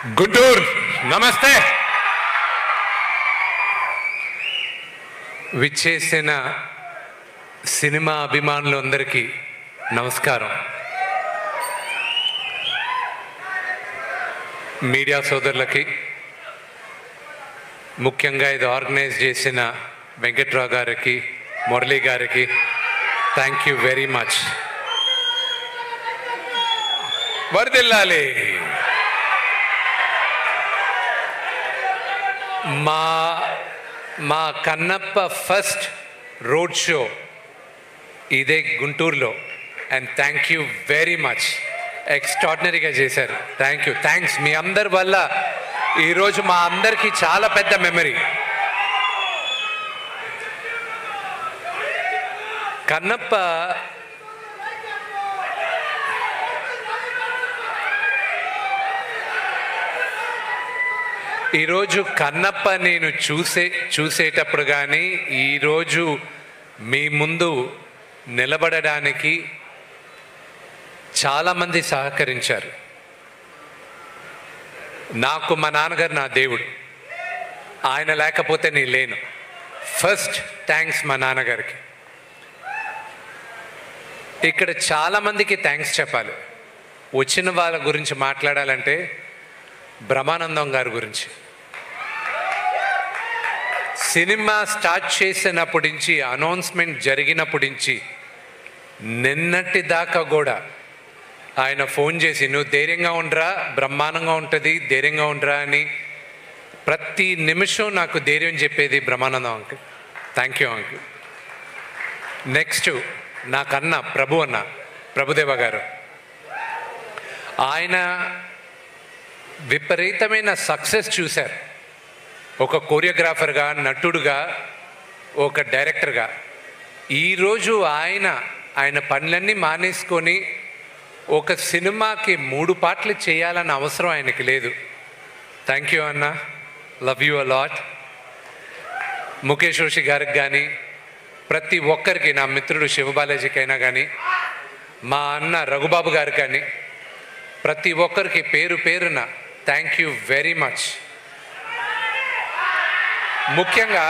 గుంటూరు నమస్తే. విచ్చేసిన సినిమా అభిమానులందరికీ నమస్కారం. మీడియా సోదరులకి, ముఖ్యంగా ఇది ఆర్గనైజ్ చేసిన వెంకట్రావు గారికి, మురళీ గారికి థ్యాంక్ యూ వెరీ మచ్. వరదిల్లాలి. మా కన్నప్ప ఫస్ట్ రోడ్ షో ఇదే గుంటూరులో. And thank you very much. ఎక్స్ట్రాడినరీగా చేశారు. థ్యాంక్స్. మీ అందరి వల్ల ఈరోజు మా అందరికీ చాలా పెద్ద మెమరీ. కన్నప్ప ఈరోజు కన్నప్ప నేను చూసేటప్పుడు కానీ ఈరోజు మీ ముందు నిలబడడానికి చాలామంది సహకరించారు. నాకు మా నాన్నగారు నా దేవుడు. ఆయన లేకపోతే నేను లేను. ఫస్ట్ థ్యాంక్స్ మా నాన్నగారికి. ఇక్కడ చాలామందికి థ్యాంక్స్ చెప్పాలి. వచ్చిన వాళ్ళ గురించి మాట్లాడాలంటే బ్రహ్మానందం గారి గురించి. సినిమా స్టార్ట్ చేసినప్పటి నుంచి, అనౌన్స్మెంట్ జరిగినప్పటి నుంచి నిన్నటి దాకా కూడా ఆయన ఫోన్ చేసి నువ్వు ధైర్యంగా ఉండరా, బ్రహ్మాండంగా ఉంటుంది, ధైర్యంగా ఉండరా అని ప్రతి నిమిషం నాకు ధైర్యం చెప్పేది Brahmanandam uncle. Thank you uncle. Next నాకన్నా ప్రభుదేవ గారు. ఆయన విపరీతమైన సక్సెస్ చూశారు. ఒక కొరియోగ్రాఫర్గా, నటుడుగా, ఒక డైరెక్టర్గా. ఈరోజు ఆయన పనులన్నీ మానేసుకొని ఒక సినిమాకి 3 పాటలు చేయాలన్న అవసరం ఆయనకి లేదు. థ్యాంక్ యూ అన్న. Love you a lot. Mukesh Roshi గారికి కానీ, ప్రతి ఒక్కరికి, నా మిత్రుడు శివబాలాజీకైనా కానీ, మా అన్న రఘుబాబు గారు కానీ, ప్రతి ఒక్కరికి పేరు పేరున థ్యాంక్ యూ వెరీ మచ్. ముఖ్యంగా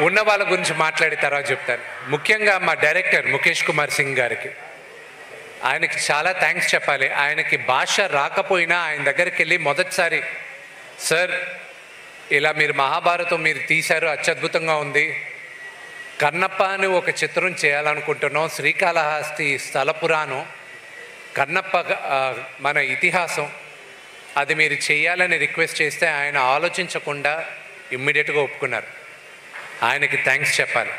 ఉన్న వాళ్ళ గురించి మాట్లాడి తర్వాత చెప్తాను. ముఖ్యంగా మా డైరెక్టర్ ముఖేష్ కుమార్ సింగ్ గారికి, ఆయనకి చాలా థ్యాంక్స్ చెప్పాలి. ఆయనకి భాష రాకపోయినా ఆయన దగ్గరికి వెళ్ళి మొదటిసారి, సార్ ఇలా మీరు మహాభారతం మీరు తీశారు, అత్యద్భుతంగా ఉంది, కన్నప్ప అని ఒక చిత్రం చేయాలనుకుంటున్నాం, శ్రీకాళహస్తి స్థల పురాణం, కన్నప్ప మన ఇతిహాసం, అది మీరు చేయాలని రిక్వెస్ట్ చేస్తే ఆయన ఆలోచించకుండా ఇమ్మీడియట్గా ఒప్పుకున్నారు. ఆయనకి థ్యాంక్స్ చెప్పాలి.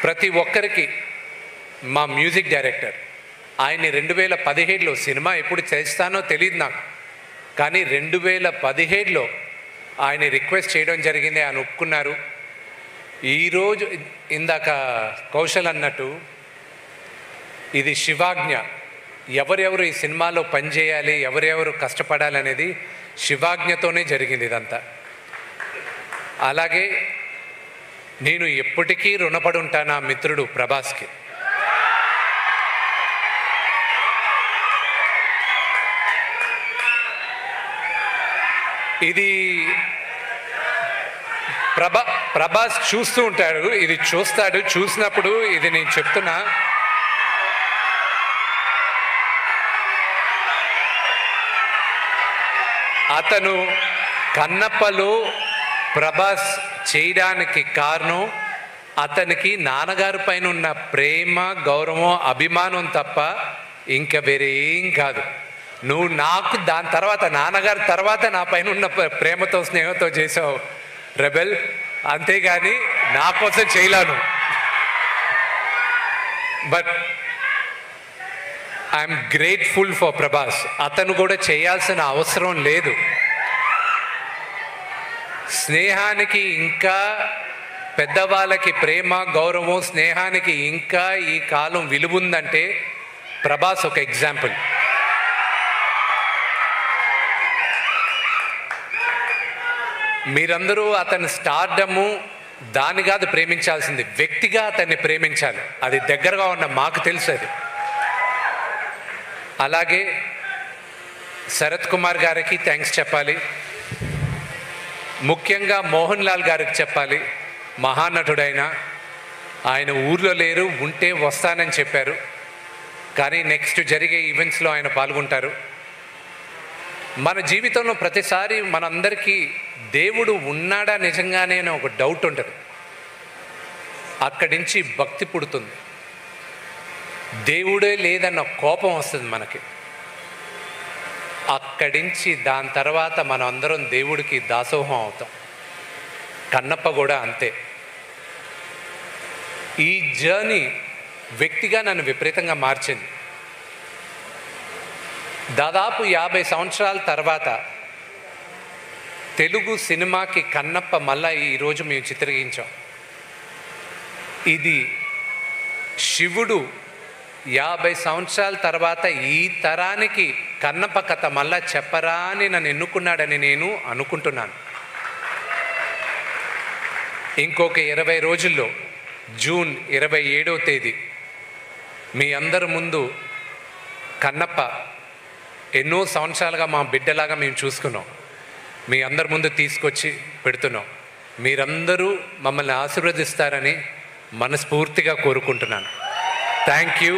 ప్రతి ఒక్కరికి మా మ్యూజిక్ డైరెక్టర్, ఆయన్ని 2017లో, సినిమా ఎప్పుడు చేస్తానో తెలియదు నాకు, కానీ 2017లో ఆయన రిక్వెస్ట్ చేయడం జరిగింది. ఆయన ఒప్పుకున్నారు. ఈరోజు ఇందాక కౌశల్ అన్నట్టు ఇది శివాజ్ఞ. ఎవరెవరు ఈ సినిమాలో పనిచేయాలి, ఎవరెవరు కష్టపడాలి అనేది శివాజ్ఞతోనే జరిగింది ఇదంతా. అలాగే నేను ఎప్పటికీ రుణపడి ఉంటాను నా మిత్రుడు ప్రభాస్కి. ఇది ప్రభాస్ చూస్తూ ఉంటాడు, ఇది చూసినప్పుడు ఇది నేను చెప్తున్నా, అతను కన్నప్పలో ప్రభాస్ చేయడానికి కారణం అతనికి నాన్నగారి పైన ఉన్న ప్రేమ, గౌరవం, అభిమానం తప్ప ఇంకా వేరే ఏం కాదు. నువ్వు నాకు దాని తర్వాత, నాన్నగారి తర్వాత నా పైన ఉన్న ప్రేమతో, స్నేహంతో చేసావు రెబెల్, అంతేగాని నా కోసం చేయలేను. But I'm grateful for Prabhas. అతను కూడా చేయాల్సిన అవసరం లేదు. స్నేహానికి ఇంకా, పెద్దవాళ్ళకి ప్రేమ, గౌరవం, స్నేహానికి ఇంకా ఈ కాలం విలువ ఉందంటే ప్రభాస్ ఒక ఎగ్జాంపుల్. మీరందరూ అతని స్టార్డము దాన్ని కాదు ప్రేమించాల్సింది, వ్యక్తిగా అతన్ని ప్రేమించాలి. అది దగ్గరగా ఉన్న మాకు తెలుసు. అది అలాగే శరత్ కుమార్ గారికి థ్యాంక్స్ చెప్పాలి. ముఖ్యంగా మోహన్ లాల్ గారికి చెప్పాలి. మహానటుడైన ఆయన ఊర్లో లేరు, ఉంటే వస్తానని చెప్పారు. కానీ నెక్స్ట్ జరిగే ఈవెంట్స్లో ఆయన పాల్గొంటారు. మన జీవితంలో ప్రతిసారి మనందరికీ దేవుడు ఉన్నాడా నిజంగానే అని ఒక డౌట్ ఉంటుంది. అక్కడి నుంచి భక్తి పుడుతుంది. దేవుడే లేదన్న కోపం వస్తుంది మనకి. అక్కడి నుంచి దాని తర్వాత మనం అందరం దేవుడికి దాసోహం అవుతాం. కన్నప్ప కూడా అంతే. ఈ జర్నీ వ్యక్తిగా నన్ను విపరీతంగా మార్చింది. దాదాపు 50 సంవత్సరాల తర్వాత తెలుగు సినిమాకి కన్నప్ప మళ్ళా ఈరోజు మేము చిత్రీకరించాం. ఇది శివుడు 50 సంవత్సరాల తర్వాత ఈ తరానికి కన్నప్ప కథ మళ్ళా చెప్పరా అని నన్ను ఎన్నుకున్నాడని నేను అనుకుంటున్నాను. ఇంకొక 20 రోజుల్లో జూన్ 27వ తేదీ మీ అందరి ముందు కన్నప్ప ఎన్నో సంవత్సరాలుగా మా బిడ్డలాగా మేము చూసుకున్నాం. మీ అందరి ముందు తీసుకొచ్చి పెడుతున్నాం. మీరందరూ మమ్మల్ని ఆశీర్వదిస్తారని మనస్ఫూర్తిగా కోరుకుంటున్నాను. Thank you.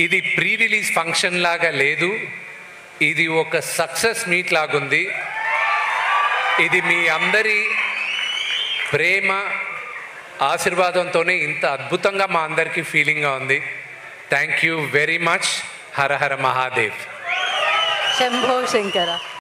ఇది ప్రీ రిలీజ్ ఫంక్షన్ లాగా లేదు, ఇది ఒక సక్సెస్ మీట్ లాగుంది. ఇది మీ అందరి ప్రేమ ఆశీర్వాదంతోనే ఇంత అద్భుతంగా మా అందరికీ ఫీలింగ్గా ఉంది. Thank you very much. Hara Hara Mahadev. Shambho Shankara.